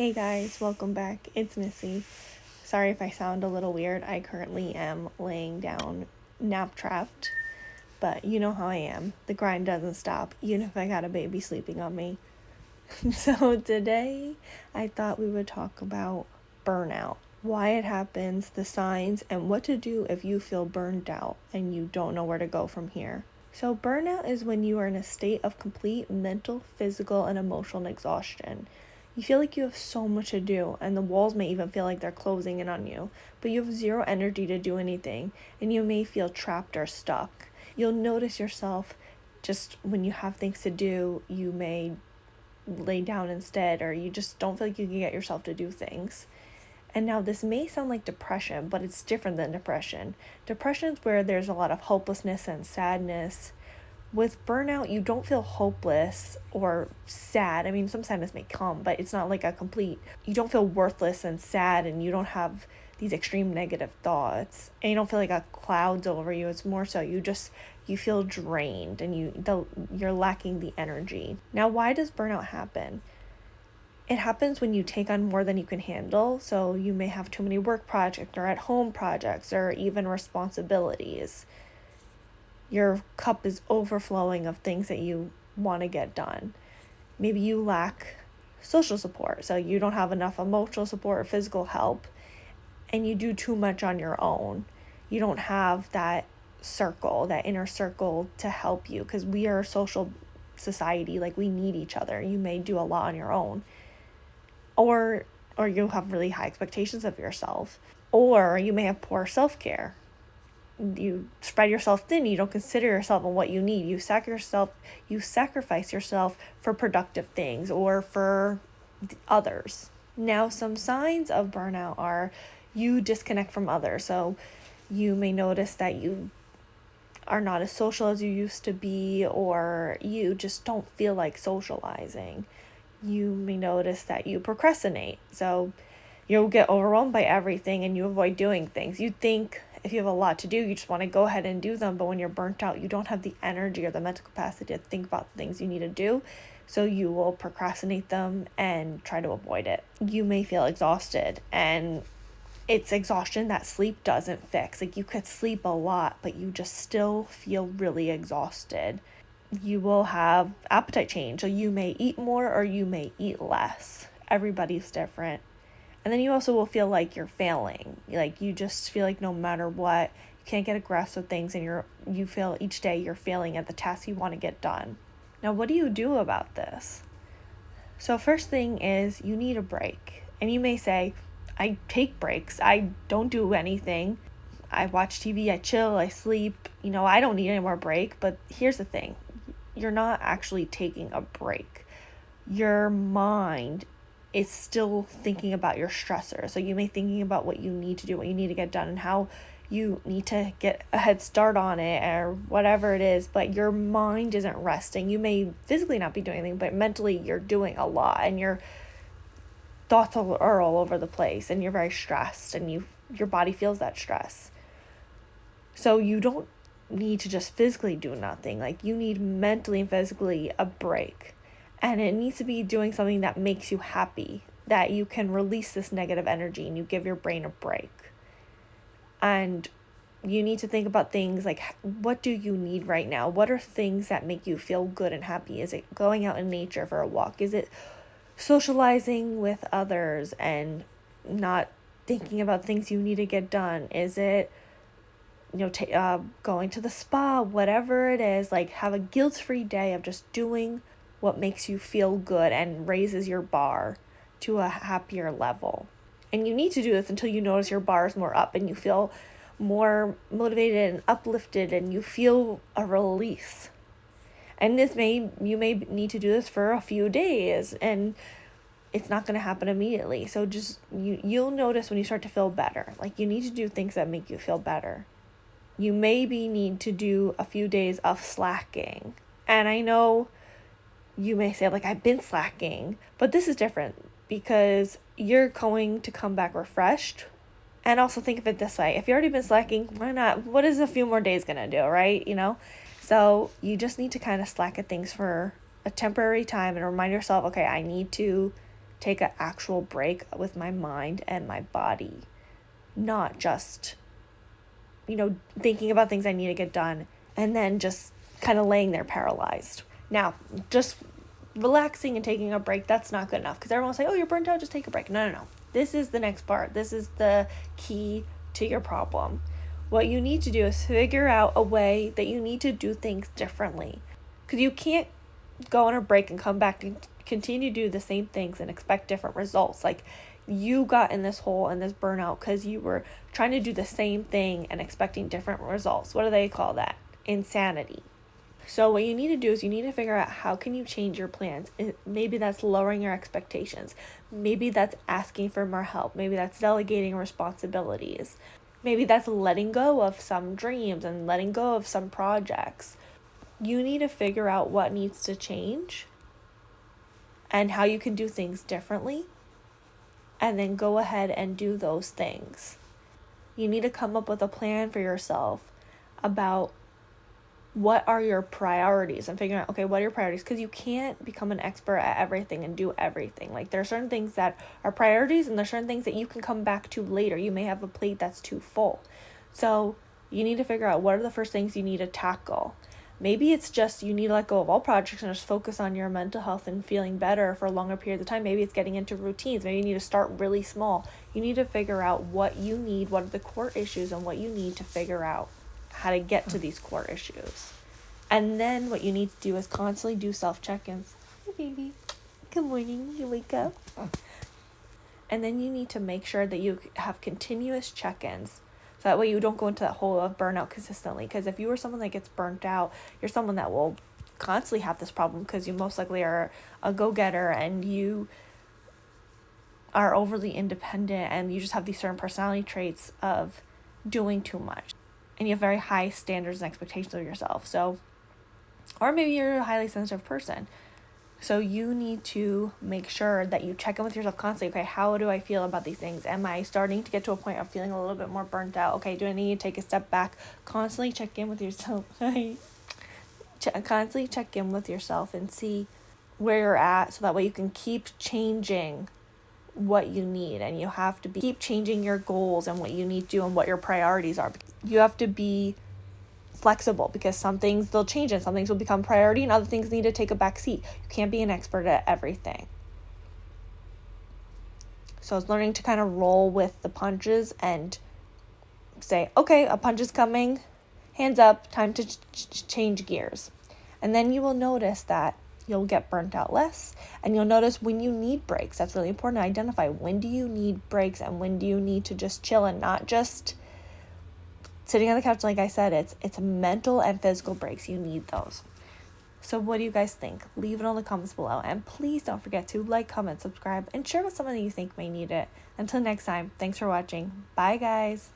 Hey guys, welcome back. It's Missy. Sorry if I sound a little weird. I currently am laying down nap trapped, but you know how I am. The grind doesn't stop, even if I got a baby sleeping on me. So today I thought we would talk about burnout, why it happens, the signs, and what to do if you feel burned out and you don't know where to go from here. So burnout is when you are in a state of complete mental, physical, and emotional exhaustion. You feel like you have so much to do, and the walls may even feel like they're closing in on you, but you have zero energy to do anything, and you may feel trapped or stuck. You'll notice yourself just when you have things to do, you may lay down instead, or you just don't feel like you can get yourself to do things. And now this may sound like depression, but it's different than depression. Depression is where there's a lot of hopelessness and sadness. With burnout, you don't feel hopeless or sad. I mean, some sadness may come, but it's not like you don't feel worthless and sad, and you don't have these extreme negative thoughts, and you don't feel like a cloud's over you. It's more so you feel drained, and you're lacking the energy. Now, why does burnout happen? It happens when you take on more than you can handle. So you may have too many work projects or at home projects or even responsibilities. Your cup is overflowing of things that you want to get done. Maybe you lack social support, so you don't have enough emotional support or physical help, and you do too much on your own. You don't have that inner circle to help you, because we are a social society. Like, we need each other. You may do a lot on your own, or you have really high expectations of yourself, or you may have poor self-care. You spread yourself thin. You don't consider yourself and what you need. You sacrifice yourself for productive things or for others. Now, some signs of burnout are you disconnect from others. So you may notice that you are not as social as you used to be, or you just don't feel like socializing. You may notice that you procrastinate. So you'll get overwhelmed by everything and you avoid doing things. You think if you have a lot to do, you just want to go ahead and do them. But when you're burnt out, you don't have the energy or the mental capacity to think about the things you need to do. So you will procrastinate them and try to avoid it. You may feel exhausted, and it's exhaustion that sleep doesn't fix. Like, you could sleep a lot, but you just still feel really exhausted. You will have appetite change. So you may eat more or you may eat less. Everybody's different. And then you also will feel like you're failing. Like, you just feel like no matter what, you can't get a grasp of things, and you feel each day you're failing at the tasks you want to get done. Now, what do you do about this? So first thing is you need a break. And you may say, I take breaks. I don't do anything. I watch TV, I chill, I sleep. I don't need any more break. But here's the thing. You're not actually taking a break. Your mind is still thinking about your stressor. So you may be thinking about what you need to do, what you need to get done, and how you need to get a head start on it or whatever it is, but your mind isn't resting. You may physically not be doing anything, but mentally you're doing a lot, and your thoughts are all over the place, and you're very stressed, and your body feels that stress. So you don't need to just physically do nothing. Like, you need mentally and physically a break. And it needs to be doing something that makes you happy, that you can release this negative energy and you give your brain a break. And you need to think about things like, what do you need right now? What are things that make you feel good and happy? Is it going out in nature for a walk? Is it socializing with others and not thinking about things you need to get done? Is it going to the spa? Whatever it is, like, have a guilt-free day of just doing what makes you feel good and raises your bar to a happier level. And you need to do this until you notice your bar is more up and you feel more motivated and uplifted and you feel a release. And you may need to do this for a few days, and it's not going to happen immediately. So just you'll notice when you start to feel better. Like, you need to do things that make you feel better. You maybe need to do a few days of slacking. And I know you may say, like, I've been slacking, but this is different because you're going to come back refreshed. And also think of it this way. If you've already been slacking, why not? What is a few more days going to do, right? So you just need to kind of slack at things for a temporary time and remind yourself, okay, I need to take an actual break with my mind and my body, not just, thinking about things I need to get done and then just kind of laying there paralyzed. Now, just relaxing and taking a break, that's not good enough, because everyone will say, oh, you're burnt out, just take a break. No. This is the next part. This is the key to your problem. What you need to do is figure out a way that you need to do things differently, because you can't go on a break and come back and continue to do the same things and expect different results. Like, you got in this hole and this burnout because you were trying to do the same thing and expecting different results. What do they call that? Insanity. So what you need to do is you need to figure out, how can you change your plans? Maybe that's lowering your expectations. Maybe that's asking for more help. Maybe that's delegating responsibilities. Maybe that's letting go of some dreams and letting go of some projects. You need to figure out what needs to change and how you can do things differently, and then go ahead and do those things. You need to come up with a plan for yourself about what are your priorities, and figuring out, okay, what are your priorities? Because you can't become an expert at everything and do everything. Like, there are certain things that are priorities, and there are certain things that you can come back to later. You may have a plate that's too full. So you need to figure out, what are the first things you need to tackle. Maybe it's just you need to let go of all projects and just focus on your mental health and feeling better for longer periods of time. Maybe it's getting into routines. Maybe you need to start really small. You need to figure out what you need, what are the core issues, and what you need to figure out how to get to these core issues. And then what you need to do is constantly do self-check-ins. Hey, baby. Good morning. You wake up. And then you need to make sure that you have continuous check-ins, so that way you don't go into that hole of burnout consistently. Because if you are someone that gets burnt out, you're someone that will constantly have this problem, because you most likely are a go-getter and you are overly independent, and you just have these certain personality traits of doing too much. And you have very high standards and expectations of yourself. So, or maybe you're a highly sensitive person. So you need to make sure that you check in with yourself constantly. Okay, how do I feel about these things? Am I starting to get to a point of feeling a little bit more burnt out? Okay, do I need to take a step back? Constantly check in with yourself. Constantly check in with yourself and see where you're at, so that way you can keep changing what you need. And you have to keep changing your goals and what you need to do and what your priorities are. You have to be flexible, because some things they'll change and some things will become priority and other things need to take a back seat. You can't be an expert at everything. So it's learning to kind of roll with the punches and say, okay, a punch is coming, hands up, time to change gears. And then you will notice that you'll get burnt out less, and you'll notice when you need breaks. That's really important to identify. When do you need breaks, and when do you need to just chill and not just sitting on the couch? Like I said, it's mental and physical breaks. You need those. So what do you guys think? Leave it in the comments below. And please don't forget to like, comment, subscribe, and share with someone that you think may need it. Until next time, thanks for watching. Bye, guys.